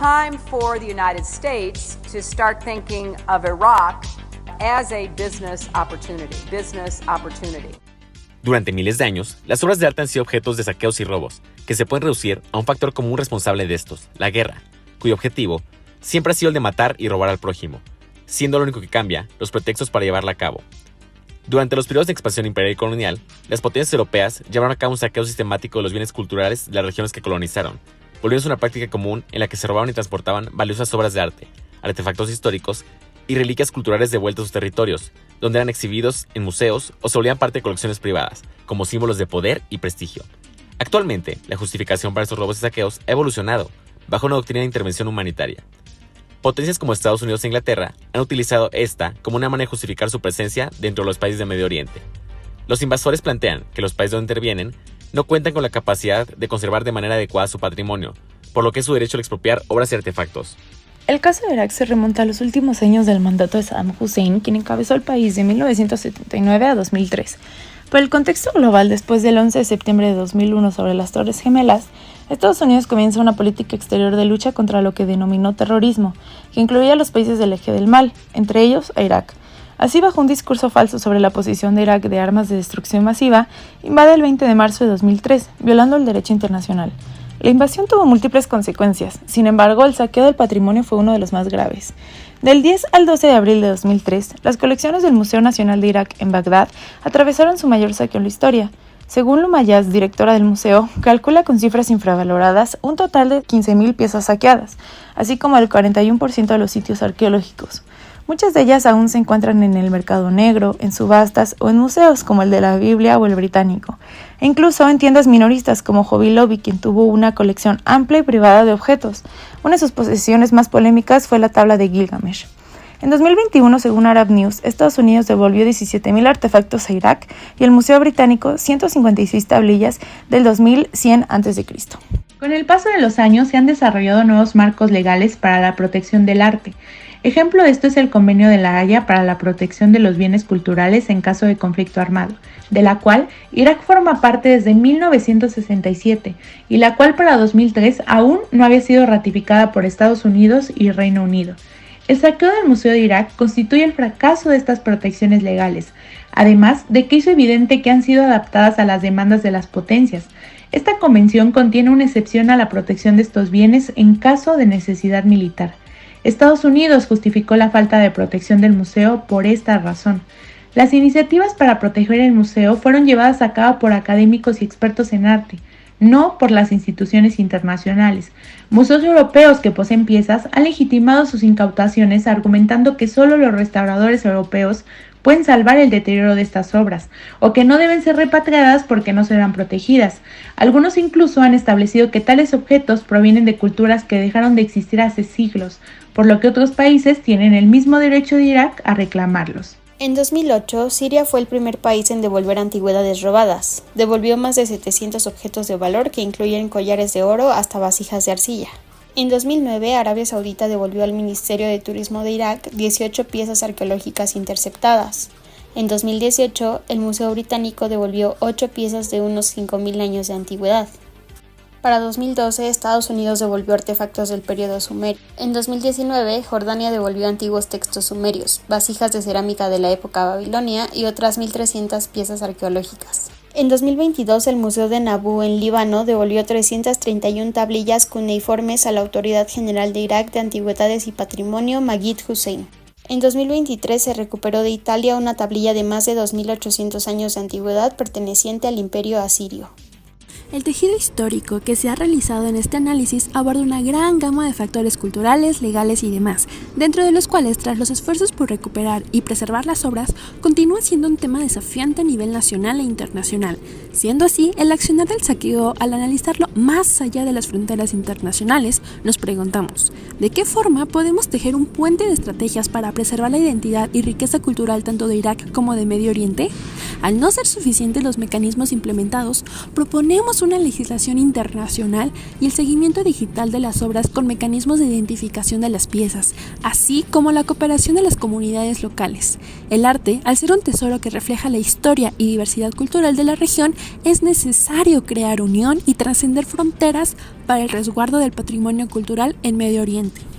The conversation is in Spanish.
time for the United States to start thinking of Iraq as a business opportunity. Durante miles de años, las obras de arte han sido objetos de saqueos y robos, que se pueden reducir a un factor común responsable de estos, la guerra, cuyo objetivo siempre ha sido el de matar y robar al prójimo, siendo lo único que cambia los pretextos para llevarla a cabo. Durante los periodos de expansión imperial y colonial, las potencias europeas llevaron a cabo un saqueo sistemático de los bienes culturales de las regiones que colonizaron, volviéndose una práctica común en la que se robaban y transportaban valiosas obras de arte, artefactos históricos y reliquias culturales devueltas a sus territorios, donde eran exhibidos en museos o se volvían parte de colecciones privadas, como símbolos de poder y prestigio. Actualmente, la justificación para estos robos y saqueos ha evolucionado, bajo una doctrina de intervención humanitaria. Potencias como Estados Unidos e Inglaterra han utilizado esta como una manera de justificar su presencia dentro de los países de Medio Oriente. Los invasores plantean que los países donde intervienen no cuentan con la capacidad de conservar de manera adecuada su patrimonio, por lo que es su derecho al expropiar obras y artefactos. El caso de Irak se remonta a los últimos años del mandato de Saddam Hussein, quien encabezó el país de 1979 a 2003. Por el contexto global, después del 11 de septiembre de 2001 sobre las Torres Gemelas, Estados Unidos comienza una política exterior de lucha contra lo que denominó terrorismo, que incluía a los países del eje del mal, entre ellos a Irak. Así, bajo un discurso falso sobre la posición de Irak de armas de destrucción masiva, invade el 20 de marzo de 2003, violando el derecho internacional. La invasión tuvo múltiples consecuencias, sin embargo, el saqueo del patrimonio fue uno de los más graves. Del 10 al 12 de abril de 2003, las colecciones del Museo Nacional de Irak en Bagdad atravesaron su mayor saqueo en la historia. Según Lumayaz, directora del museo, calcula con cifras infravaloradas un total de 15.000 piezas saqueadas, así como el 41% de los sitios arqueológicos. Muchas de ellas aún se encuentran en el mercado negro, en subastas o en museos como el de la Biblia o el Británico, e incluso en tiendas minoristas como Hobby Lobby, quien tuvo una colección amplia y privada de objetos. Una de sus posesiones más polémicas fue la tabla de Gilgamesh. En 2021, según Arab News, Estados Unidos devolvió 17.000 artefactos a Irak y el Museo Británico 156 tablillas del 2100 a.C. Con el paso de los años se han desarrollado nuevos marcos legales para la protección del arte. Ejemplo de esto es el Convenio de La Haya para la protección de los bienes culturales en caso de conflicto armado, de la cual Irak forma parte desde 1967 y la cual para 2003 aún no había sido ratificada por Estados Unidos y Reino Unido. El saqueo del Museo de Irak constituye el fracaso de estas protecciones legales, además de que hizo evidente que han sido adaptadas a las demandas de las potencias. Esta convención contiene una excepción a la protección de estos bienes en caso de necesidad militar. Estados Unidos justificó la falta de protección del museo por esta razón. Las iniciativas para proteger el museo fueron llevadas a cabo por académicos y expertos en arte, no por las instituciones internacionales. Museos europeos que poseen piezas han legitimado sus incautaciones argumentando que solo los restauradores europeos pueden salvar el deterioro de estas obras, o que no deben ser repatriadas porque no serán protegidas. Algunos incluso han establecido que tales objetos provienen de culturas que dejaron de existir hace siglos, por lo que otros países tienen el mismo derecho de Irak a reclamarlos. En 2008, Siria fue el primer país en devolver antigüedades robadas. Devolvió más de 700 objetos de valor que incluyen collares de oro hasta vasijas de arcilla. En 2009, Arabia Saudita devolvió al Ministerio de Turismo de Irak 18 piezas arqueológicas interceptadas. En 2018, el Museo Británico devolvió 8 piezas de unos 5.000 años de antigüedad. Para 2012, Estados Unidos devolvió artefactos del período sumerio. En 2019, Jordania devolvió antiguos textos sumerios, vasijas de cerámica de la época babilonia y otras 1.300 piezas arqueológicas. En 2022, el Museo de Naboo en Líbano devolvió 331 tablillas cuneiformes a la Autoridad General de Irak de Antigüedades y Patrimonio Magid Hussein. En 2023 se recuperó de Italia una tablilla de más de 2.800 años de antigüedad perteneciente al Imperio Asirio. El tejido histórico que se ha realizado en este análisis aborda una gran gama de factores culturales, legales y demás, dentro de los cuales, tras los esfuerzos por recuperar y preservar las obras, continúa siendo un tema desafiante a nivel nacional e internacional. Siendo así, el accionar del saqueo, al analizarlo más allá de las fronteras internacionales, nos preguntamos, ¿de qué forma podemos tejer un puente de estrategias para preservar la identidad y riqueza cultural tanto de Irak como de Medio Oriente? Al no ser suficientes los mecanismos implementados, proponemos necesitamos una legislación internacional y el seguimiento digital de las obras con mecanismos de identificación de las piezas, así como la cooperación de las comunidades locales. El arte, al ser un tesoro que refleja la historia y diversidad cultural de la región, es necesario crear unión y trascender fronteras para el resguardo del patrimonio cultural en Medio Oriente.